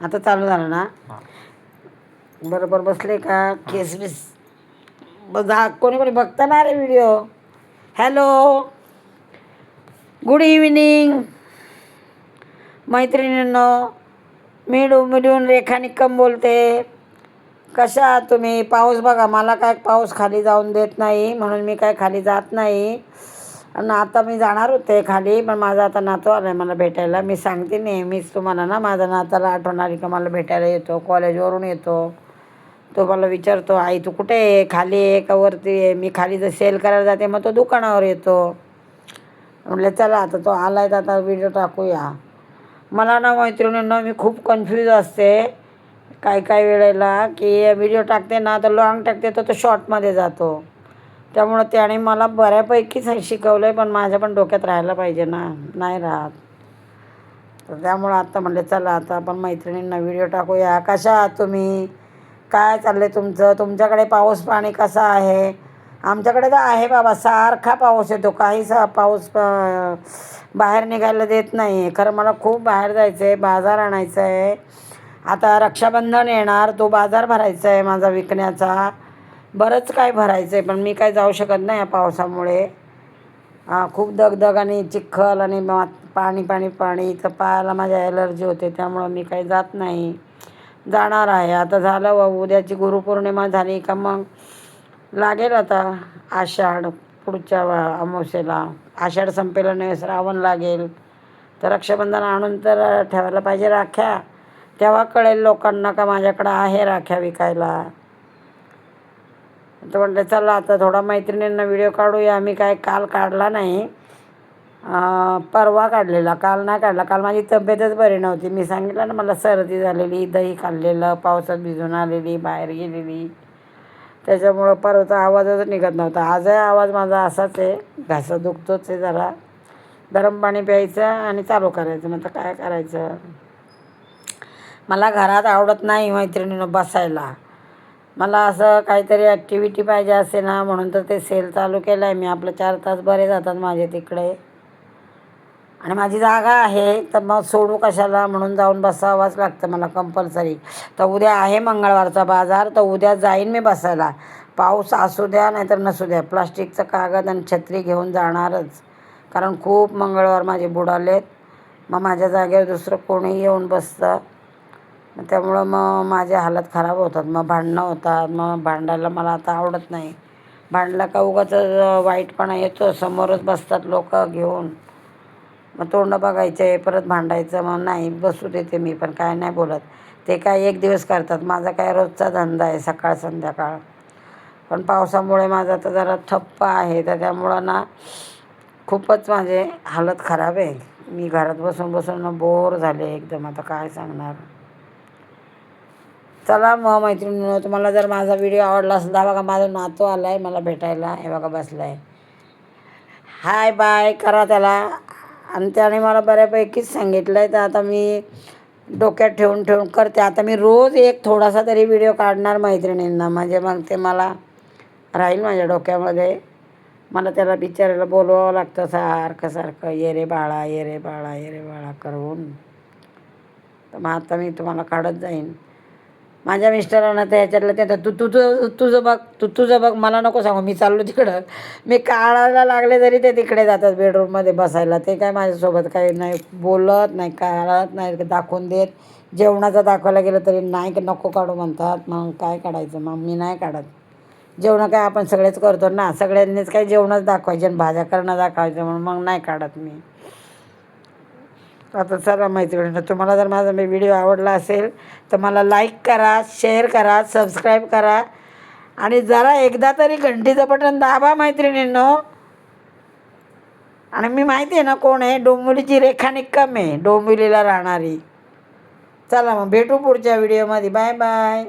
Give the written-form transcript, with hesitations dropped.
आता चालू झालं ना? हां. बरोबर बसले का? केस बीस कोणी कोणी बघता ना रे व्हिडिओ. हॅलो, गुड इव्हिनिंग मैत्रिणींनो. मी डोंबिवलीहून रेखा निक्कम बोलते. कशा आहात तुम्ही? पाऊस बघा, मला काय पाऊस खाली जाऊन देत नाही म्हणून मी काय खाली जात नाही. आणि आता मी जाणार होते खाली, पण माझा आता नातू आला आहे मला भेटायला. मी सांगते नेहमीच तुम्हाला ना, माझा नाताला आठवण आली का मला भेटायला येतो. कॉलेजवरून येतो, तो मला विचारतो आई तू कुठे आहे, खाली आहे का वरती आहे. मी खाली जर सेल करायला जाते मग तो दुकानावर येतो. म्हटलं चला आता तो आला आहे तर आता व्हिडिओ टाकूया. मला ना मैत्रिणींना मी खूप कन्फ्यूज असते काय वेळेला की व्हिडिओ टाकते ना तर लॉंग टाकते तर तो शॉर्टमध्ये जातो. त्यामुळं त्याने मला बऱ्यापैकीच शिकवलं आहे, पण माझ्या पण डोक्यात राहायला पाहिजे ना, नाही राहत. तर त्यामुळं आता म्हटलं चला आता आपण मैत्रिणींना व्हिडिओ टाकूया. कशा आहात तुम्ही? काय चाललं आहे तुमचं? तुमच्याकडे पाऊस पाणी कसं आहे? आमच्याकडे तर आहे बाबा, सारखा पाऊस येतो. पाऊस बाहेर निघायला देत नाही. खरं मला खूप बाहेर जायचं आहे, बाजार आणायचं आहे. आता रक्षाबंधन येणार, तो बाजार भरायचा आहे माझा विकण्याचा. बरंच काय भरायचं आहे, पण मी काय जाऊ शकत नाही या पावसामुळे. खूप दगदग आणि चिखल आणि पाणी पाणी पाणी, तर पायाला माझ्या ॲलर्जी होते, त्यामुळं मी काही जात नाही. जाणार आहे आता. झालं उद्याची गुरुपौर्णिमा झाली का मग लागेल आता आषाढ. पुढच्या अमावस्येला आषाढ संपेला नाही, श्रावण लागेल. तर रक्षाबंधन आणून तर ठेवायला पाहिजे राख्या. तेव्हा कळेल लोकांना का माझ्याकडं आहे राख्या विकायला. तर म्हटलं चला आता थोडा मैत्रिणींना व्हिडिओ काढूया. मी काय काल काढला नाही, परवा काढलेला, काल नाही काढला. काल माझी तब्येतच बरी नव्हती. मी सांगितलं ना मला सर्दी झालेली, दही खाल्लेलं, पावसात भिजून आलेली, बाहेर गेलेली, त्याच्यामुळं परवाचा आवाजच निघत नव्हता. आजही आवाज माझा असाच आहे, घसा दुखतोच आहे जरा. गरम पाणी प्यायचं आणि चालू करायचं. मग आता काय करायचं. मला घरात आवडत नाही मैत्रिणीनं बसायला. मला असं काहीतरी ॲक्टिव्हिटी पाहिजे असे ना, म्हणून तर ते सेल चालू केलं आहे मी. आपलं 4 तास बरे जातात माझे तिकडे आणि माझी जागा आहे, तर मग सोडू कशाला, म्हणून जाऊन बसावंच लागतं मला कंपल्सरी. तर उद्या आहे मंगळवारचा बाजार, तर उद्या जाईन मी बसायला. पाऊस असू द्या नाहीतर नसू द्या, प्लास्टिकचं कागद आणि छत्री घेऊन जाणारच. कारण खूप मंगळवार माझे बुडालेत. मग माझ्या जागेवर दुसरं कोणी येऊन बसतं, त्यामुळं मग माझी हालत खराब होतात. मग भांडणं होतात. मग भांडायला मला आता आवडत नाही. भांडलं का उगाच वाईटपणा येतो. समोरच बसतात लोक घेऊन, मग तोंड बघायचे, परत भांडायचं. मग नाही, बसू देते मी पण, काय नाही बोलत. ते काय एक दिवस करतात, माझा काय रोजचा धंदा आहे सकाळ संध्याकाळ. पण पावसामुळे माझा तर जरा ठप्प आहे, तर त्यामुळं ना खूपच माझे हालत खराब आहे. मी घरात बसून बसून बोर झाले एकदम. आता काय सांगणार. चला मग मैत्रिणींनो, तुम्हाला जर माझा व्हिडिओ आवडला असेल तर बघा माझा नातू आला आहे मला भेटायला. हे बघा बसला आहे. हाय बाय करा त्याला. आणि त्याने मला बऱ्यापैकीच सांगितलं आहे, तर आता मी डोक्यात ठेवून ठेवून करते. आता मी रोज एक थोडासा तरी व्हिडिओ काढणार मैत्रिणींना, म्हणजे मग ते मला राहील माझ्या डोक्यामध्ये. मला त्याला बिचारायला बोलवावं लागतं सारखं सारखं, ये रे बाळा, ये रे बाळा, ये रे बाळा करून. तर मग आता मी तुम्हाला काढत जाईन. माझ्या मिस्टरांना तर ह्याच्यातलं ते तुझं बघ, मला नको सांगू, मी चाललो तिकडं. मी काढायला लागले तरी ते तिकडे जातात बेडरूममध्ये बसायला. ते काय माझ्यासोबत काही नाही बोलत, नाही काढत, नाही दाखवून देत. जेवणाचं दाखवायला गेलं तरी नाही, नको काढू म्हणतात. मग काय काढायचं, मग मी नाही काढत. जेवणं काय आपण सगळेच करतो ना, सगळ्यांनीच काय जेवणच दाखवायचे आणि भाज्या करणं दाखवायचं, म्हणून मग नाही काढत मी. आता चला मैत्रिणींनो, तुम्हाला जर माझा मी व्हिडिओ आवडला असेल तर मला लाईक करा, शेअर करा, सबस्क्राईब करा आणि जरा एकदा तरी घंटीचं बटन दाबा मैत्रिणींनो. आणि मी माहिती आहे ना कोण आहे, डोंबिवलीची रेखा निक्कम आहे, डोंबिवलीला राहणारी. चला मग भेटू पुढच्या व्हिडिओमध्ये. Bye bye.